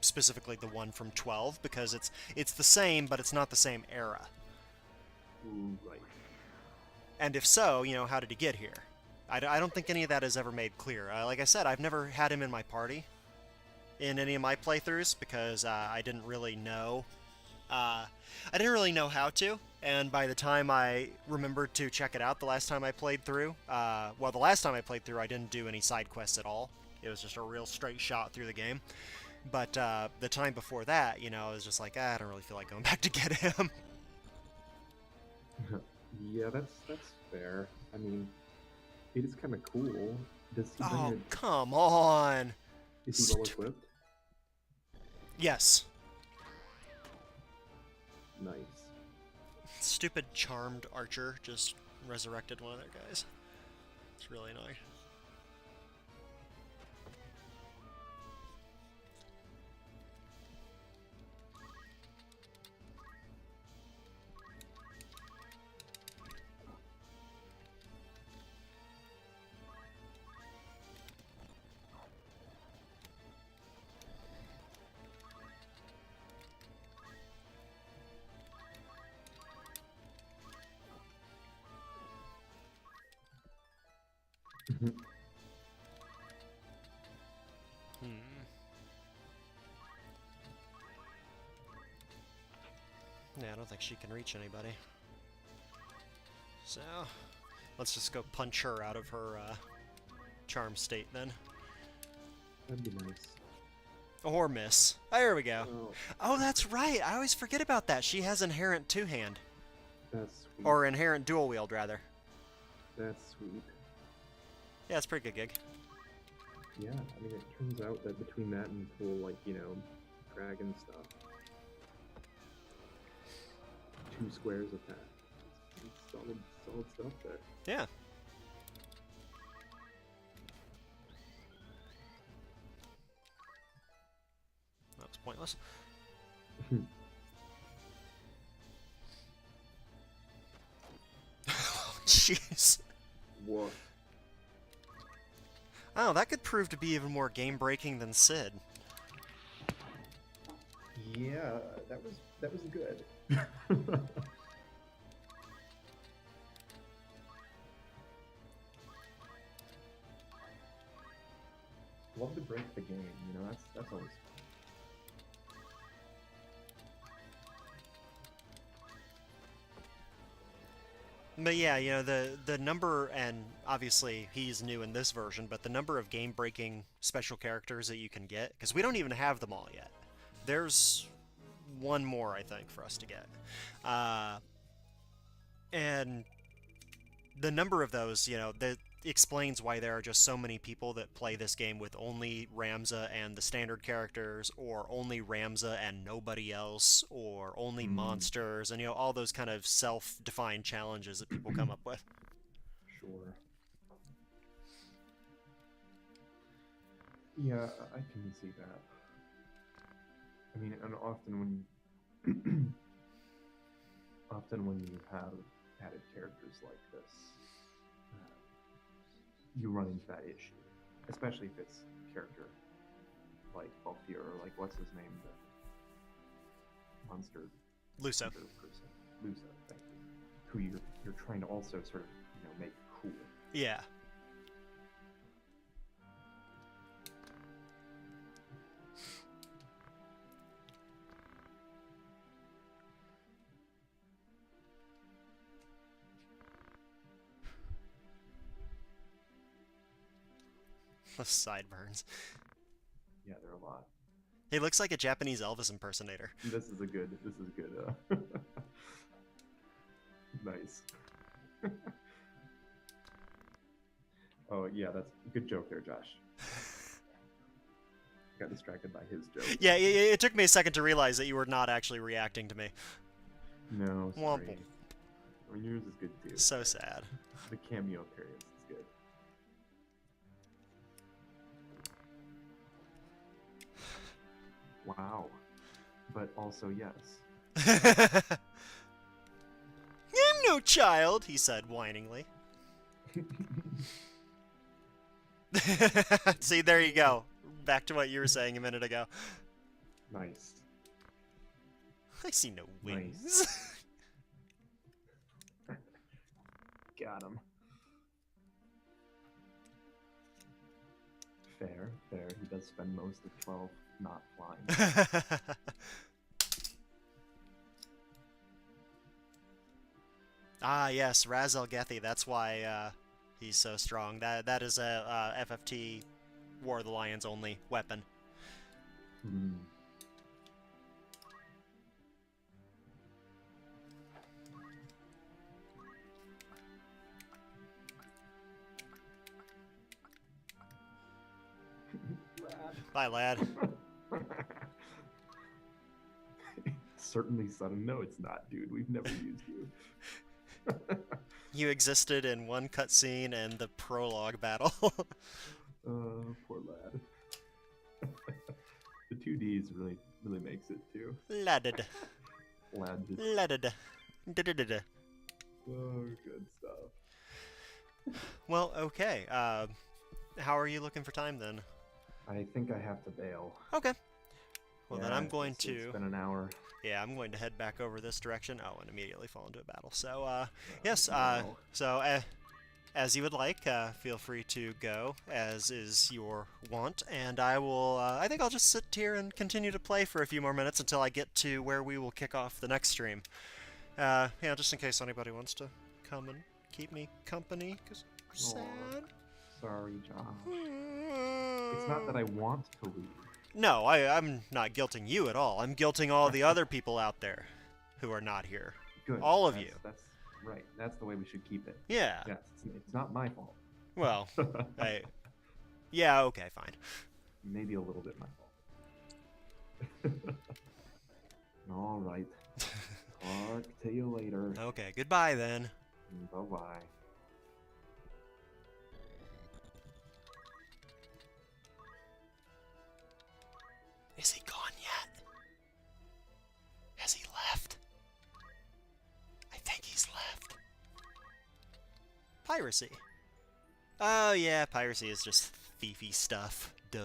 [SPEAKER 1] specifically the one from 12, because it's the same, but it's not the same era.
[SPEAKER 2] Right.
[SPEAKER 1] And if so, how did he get here? I don't think any of that is ever made clear. Like I said, I've never had him in my party in any of my playthroughs because I didn't really know. I didn't really know how to, and by the time I remembered to check it out the last time I played through, the last time I played through I didn't do any side quests at all. It was just a real straight shot through the game. But the time before that, I was just like, I don't really feel like going back to get him.
[SPEAKER 2] Yeah, that's fair. I mean, it is kind of cool. Does he bring
[SPEAKER 1] Oh,
[SPEAKER 2] a,
[SPEAKER 1] come on!
[SPEAKER 2] is he well equipped?
[SPEAKER 1] Yes.
[SPEAKER 2] Nice.
[SPEAKER 1] Stupid charmed archer just resurrected one of their guys. It's really annoying. Yeah, I don't think she can reach anybody. So, let's just go punch her out of her charm state then.
[SPEAKER 2] That'd be nice.
[SPEAKER 1] Or miss. Oh, there we go.
[SPEAKER 2] Oh,
[SPEAKER 1] Oh, that's right. I always forget about that. She has inherent two-hand.
[SPEAKER 2] that's sweet.
[SPEAKER 1] Or inherent dual-wield, rather.
[SPEAKER 2] That's sweet.
[SPEAKER 1] Yeah, it's a pretty good gig.
[SPEAKER 2] Yeah, I mean, it turns out that between that and cool, like, dragon stuff, 2 squares attack. It's solid stuff there.
[SPEAKER 1] Yeah. That was pointless. Jeez.
[SPEAKER 2] What?
[SPEAKER 1] Oh, that could prove to be even more game-breaking than Sid.
[SPEAKER 2] Yeah, that was good. Love to break the game, that's always fun.
[SPEAKER 1] But yeah, the number, and obviously he's new in this version, but the number of game-breaking special characters that you can get, because we don't even have them all yet. There's one more, I think, for us to get. And the number of those, that explains why there are just so many people that play this game with only Ramza and the standard characters, or only Ramza and nobody else, or only monsters, and all those kind of self-defined challenges that people come up with.
[SPEAKER 2] Sure. Yeah, I can see that. I mean, and often when you have added characters like this, you run into that issue, especially if it's a character like Balthier or like what's his name, the monster
[SPEAKER 1] Luso.
[SPEAKER 2] person, Luso, thank you, who you're trying to also sort of make cool.
[SPEAKER 1] Yeah. The sideburns.
[SPEAKER 2] Yeah, there are a lot.
[SPEAKER 1] He looks like a Japanese Elvis impersonator.
[SPEAKER 2] This is good. Nice. Oh yeah, that's a good joke there, Josh. Got distracted by his joke.
[SPEAKER 1] Yeah, it took me a second to realize that you were not actually reacting to me.
[SPEAKER 2] No,
[SPEAKER 1] Womp.
[SPEAKER 2] sorry. I mean, yours is good too.
[SPEAKER 1] So sad.
[SPEAKER 2] The cameo appearance is good. Wow. But also, yes.
[SPEAKER 1] I'm no child, he said whiningly. See, there you go. Back to what you were saying a minute ago.
[SPEAKER 2] Nice.
[SPEAKER 1] I see no wings.
[SPEAKER 2] Nice. Got him. Fair, fair. He does spend most of 12 not flying.
[SPEAKER 1] Ah, yes, Ras Algethi. That's why he's so strong. That is a FFT War of the Lions only weapon.
[SPEAKER 2] Hmm.
[SPEAKER 1] Bye, lad.
[SPEAKER 2] Certainly, son. No, it's not, dude. We've never used you.
[SPEAKER 1] You existed in one cutscene and the prologue battle.
[SPEAKER 2] Poor lad. The 2Ds really makes it too.
[SPEAKER 1] Ladded.
[SPEAKER 2] Lad just
[SPEAKER 1] Ladded. Da-da-da-da.
[SPEAKER 2] oh good stuff.
[SPEAKER 1] Well, okay. How are you looking for time then?
[SPEAKER 2] I think I have to bail.
[SPEAKER 1] Okay. Well, then
[SPEAKER 2] Yeah,
[SPEAKER 1] I'm going
[SPEAKER 2] it's
[SPEAKER 1] to...
[SPEAKER 2] been an hour.
[SPEAKER 1] Yeah, I'm going to head back over this direction. Oh, and immediately fall into a battle. So, yes,
[SPEAKER 2] no.
[SPEAKER 1] as you would like, feel free to go, as is your wont, and I will, I think I'll just sit here and continue to play for a few more minutes until I get to where we will kick off the next stream. Yeah, just in case anybody wants to come and keep me company, because I'm
[SPEAKER 2] Aw.
[SPEAKER 1] sad.
[SPEAKER 2] Sorry, Josh. It's not that I want to leave.
[SPEAKER 1] No, I'm not guilting you at all. I'm guilting all the other people out there who are not here.
[SPEAKER 2] Good.
[SPEAKER 1] All of
[SPEAKER 2] That's-
[SPEAKER 1] you.
[SPEAKER 2] That's right. That's the way we should keep it.
[SPEAKER 1] Yeah.
[SPEAKER 2] Yes, it's not my fault.
[SPEAKER 1] Well, yeah, okay, fine.
[SPEAKER 2] Maybe a little bit my fault. All right. Talk to you later.
[SPEAKER 1] Okay, goodbye then.
[SPEAKER 2] Bye-bye.
[SPEAKER 1] Is he gone yet? Has he left? I think he's left. Piracy. Oh yeah, piracy is just thiefy stuff. Duh.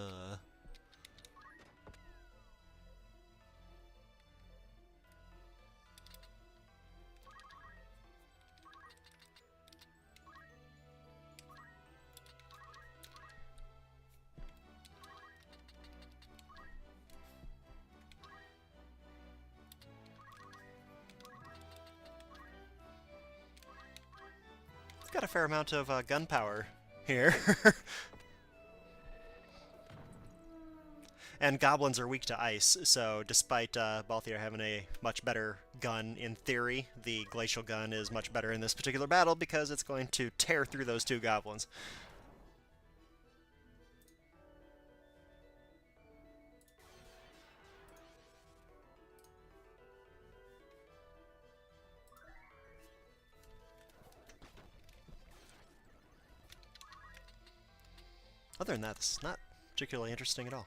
[SPEAKER 1] It's got a fair amount of gunpowder here. And goblins are weak to ice, so despite Balthier having a much better gun in theory, the glacial gun is much better in this particular battle because it's going to tear through those two goblins. Other than that, it's not particularly interesting at all.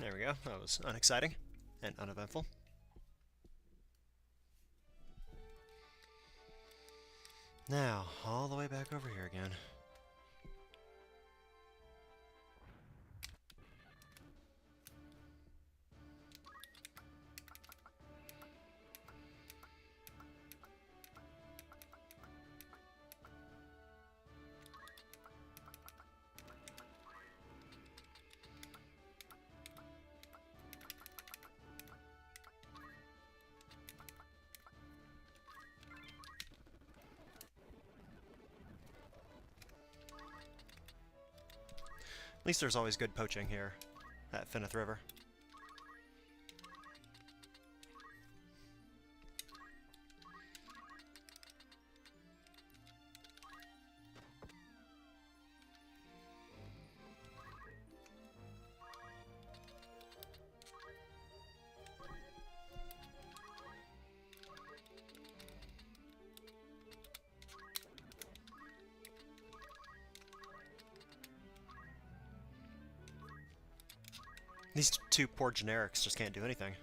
[SPEAKER 1] There we go. That was unexciting and uneventful. Now, all the way back over here again. At least there's always good poaching here at Finnith River. These two poor generics just can't do anything.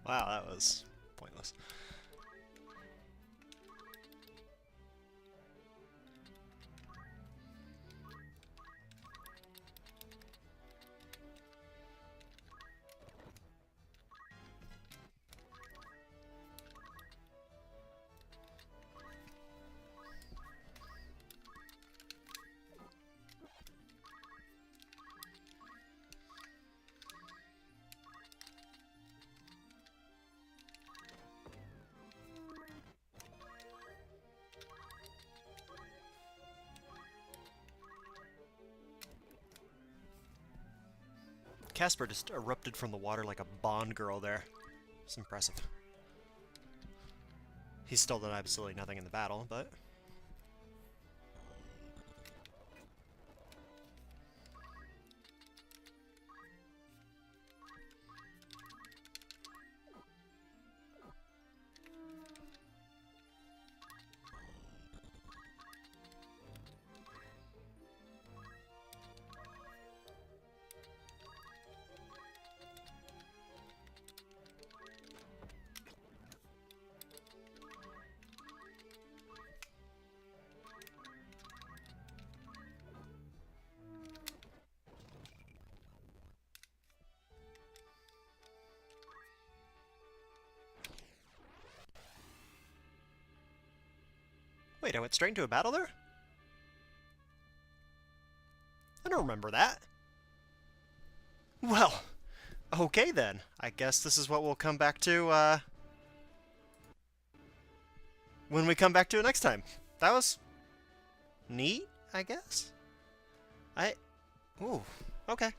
[SPEAKER 1] Wow, that was pointless. Casper just erupted from the water like a Bond girl there. It's impressive. He's still done absolutely nothing in the battle, but... Wait, I went straight into a battle there? I don't remember that. Well, okay then. I guess this is what we'll come back to, when we come back to it next time. That was neat, I guess. Ooh, okay.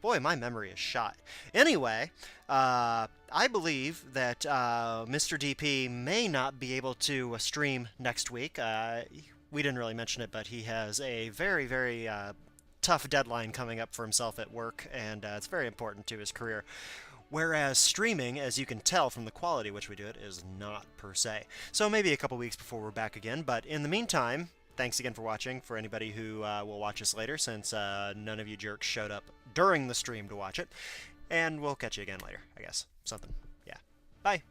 [SPEAKER 1] Boy, my memory is shot. Anyway, I believe that Mr. DP may not be able to stream next week. We didn't really mention it, but he has a very, very tough deadline coming up for himself at work, and it's very important to his career. Whereas streaming, as you can tell from the quality which we do it, is not per se. So maybe a couple weeks before we're back again, but in the meantime, thanks again for watching, for anybody who will watch us later, since none of you jerks showed up during the stream to watch it. And we'll catch you again later, I guess. Something. Yeah. Bye.